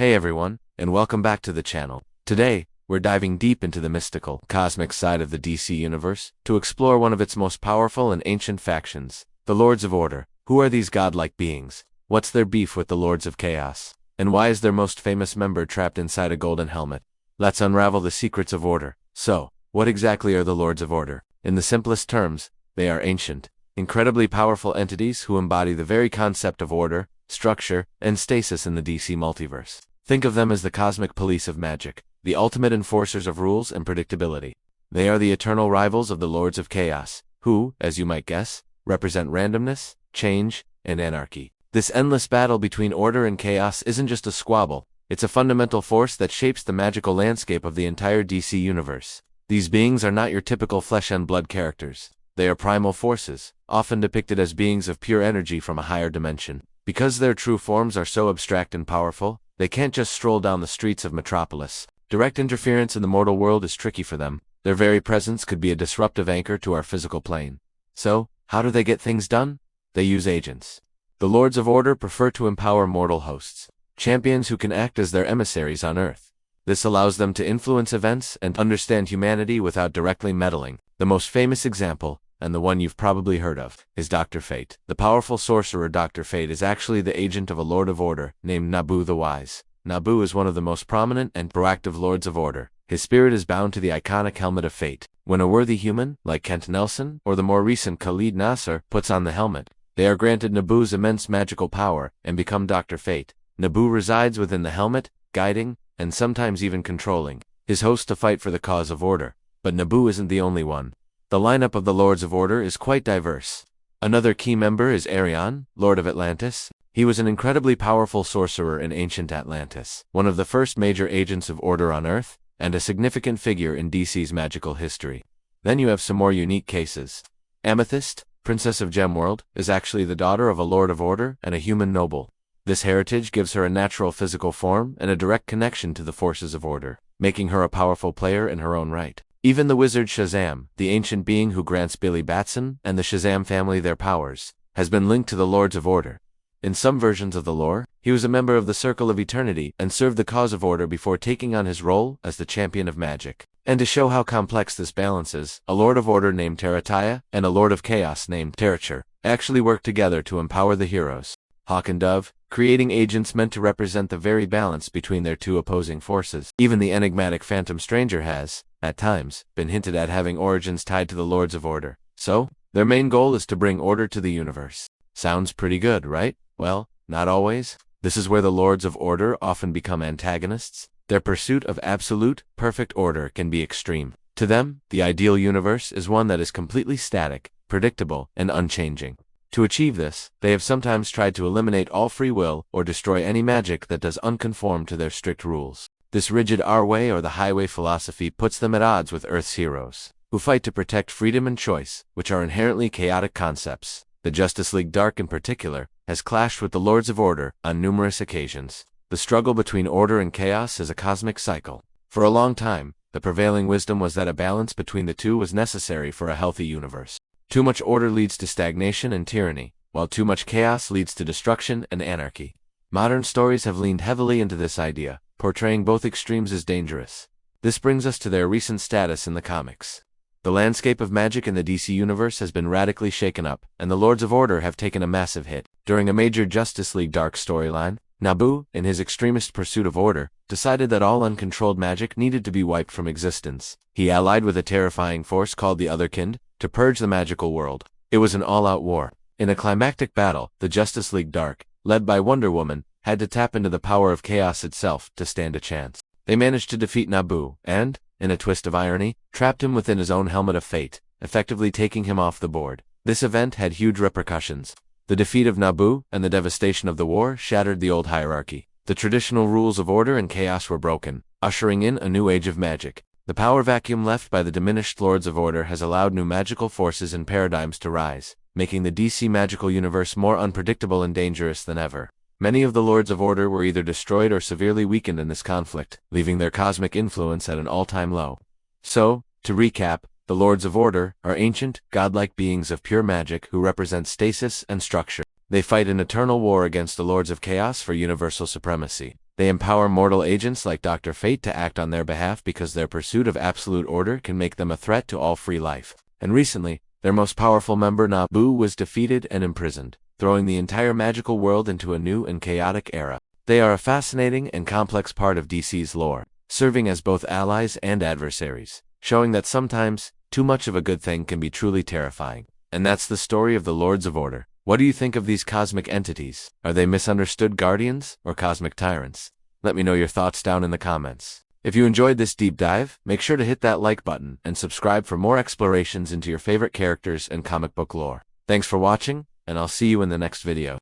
Hey everyone, and welcome back to the channel. Today, we're diving deep into the mystical, cosmic side of the DC universe to explore one of its most powerful and ancient factions, the Lords of Order. Who are these godlike beings? What's their beef with the Lords of Chaos? And why is their most famous member trapped inside a golden helmet? Let's unravel the secrets of order. So, what exactly are the Lords of Order? In the simplest terms, they are ancient, incredibly powerful entities who embody the very concept of order, structure, and stasis in the DC multiverse. Think of them as the cosmic police of magic, the ultimate enforcers of rules and predictability. They are the eternal rivals of the Lords of Chaos, who, as you might guess, represent randomness, change, and anarchy. This endless battle between order and chaos isn't just a squabble, it's a fundamental force that shapes the magical landscape of the entire DC universe. These beings are not your typical flesh and blood characters. They are primal forces, often depicted as beings of pure energy from a higher dimension. Because their true forms are so abstract and powerful, they can't just stroll down the streets of Metropolis. Direct interference in the mortal world is tricky for them. Their very presence could be a disruptive anchor to our physical plane. So, how do they get things done? They use agents. The Lords of Order prefer to empower mortal hosts, champions who can act as their emissaries on Earth. This allows them to influence events and understand humanity without directly meddling. The most famous example, and the one you've probably heard of, is Dr. Fate. The powerful sorcerer Dr. Fate is actually the agent of a Lord of Order named Nabu the Wise. Nabu is one of the most prominent and proactive Lords of Order. His spirit is bound to the iconic helmet of fate. When a worthy human, like Kent Nelson or the more recent Khalid Nasser, puts on the helmet, they are granted Nabu's immense magical power and become Dr. Fate. Nabu resides within the helmet, guiding, and sometimes even controlling his host to fight for the cause of order. But Nabu isn't the only one. The lineup of the Lords of Order is quite diverse. Another key member is Arion, Lord of Atlantis. He was an incredibly powerful sorcerer in ancient Atlantis, one of the first major agents of order on Earth, and a significant figure in DC's magical history. Then you have some more unique cases. Amethyst, Princess of Gemworld, is actually the daughter of a Lord of Order and a human noble. This heritage gives her a natural physical form and a direct connection to the forces of order, making her a powerful player in her own right. Even the wizard Shazam, the ancient being who grants Billy Batson and the Shazam family their powers, has been linked to the Lords of Order. In some versions of the lore, he was a member of the Circle of Eternity and served the cause of order before taking on his role as the champion of magic. And to show how complex this balance is, a Lord of Order named Tarataya and a Lord of Chaos named Terachur actually work together to empower the heroes. Hawk and Dove, creating agents meant to represent the very balance between their two opposing forces. Even the enigmatic Phantom Stranger has, at times, been hinted at having origins tied to the Lords of Order. So, their main goal is to bring order to the universe. Sounds pretty good, right? Well, not always. This is where the Lords of Order often become antagonists. Their pursuit of absolute, perfect order can be extreme. To them, the ideal universe is one that is completely static, predictable, and unchanging. To achieve this, they have sometimes tried to eliminate all free will or destroy any magic that does unconform to their strict rules. This rigid our way or the highway philosophy puts them at odds with Earth's heroes, who fight to protect freedom and choice, which are inherently chaotic concepts. The Justice League Dark in particular has clashed with the Lords of Order on numerous occasions. The struggle between order and chaos is a cosmic cycle. For a long time, the prevailing wisdom was that a balance between the two was necessary for a healthy universe. Too much order leads to stagnation and tyranny, while too much chaos leads to destruction and anarchy. Modern stories have leaned heavily into this idea, portraying both extremes as dangerous. This brings us to their recent status in the comics. The landscape of magic in the DC universe has been radically shaken up, and the Lords of Order have taken a massive hit. During a major Justice League Dark storyline, Nabu, in his extremist pursuit of order, decided that all uncontrolled magic needed to be wiped from existence. He allied with a terrifying force called the Otherkind to purge the magical world. It was an all-out war. In a climactic battle, the Justice League Dark, led by Wonder Woman, had to tap into the power of chaos itself to stand a chance. They managed to defeat Nabu and, in a twist of irony, trapped him within his own helmet of fate, effectively taking him off the board. This event had huge repercussions. The defeat of Nabu and the devastation of the war shattered the old hierarchy. The traditional rules of order and chaos were broken, ushering in a new age of magic. The power vacuum left by the diminished Lords of Order has allowed new magical forces and paradigms to rise, making the DC magical universe more unpredictable and dangerous than ever. Many of the Lords of Order were either destroyed or severely weakened in this conflict, leaving their cosmic influence at an all-time low. So, to recap, the Lords of Order are ancient, godlike beings of pure magic who represent stasis and structure. They fight an eternal war against the Lords of Chaos for universal supremacy. They empower mortal agents like Dr. Fate to act on their behalf because their pursuit of absolute order can make them a threat to all free life. And recently, their most powerful member, Nabu, was defeated and imprisoned, throwing the entire magical world into a new and chaotic era. They are a fascinating and complex part of DC's lore, serving as both allies and adversaries, showing that sometimes, too much of a good thing can be truly terrifying. And that's the story of the Lords of Order. What do you think of these cosmic entities? Are they misunderstood guardians or cosmic tyrants? Let me know your thoughts down in the comments. If you enjoyed this deep dive, make sure to hit that like button and subscribe for more explorations into your favorite characters and comic book lore. Thanks for watching, and I'll see you in the next video.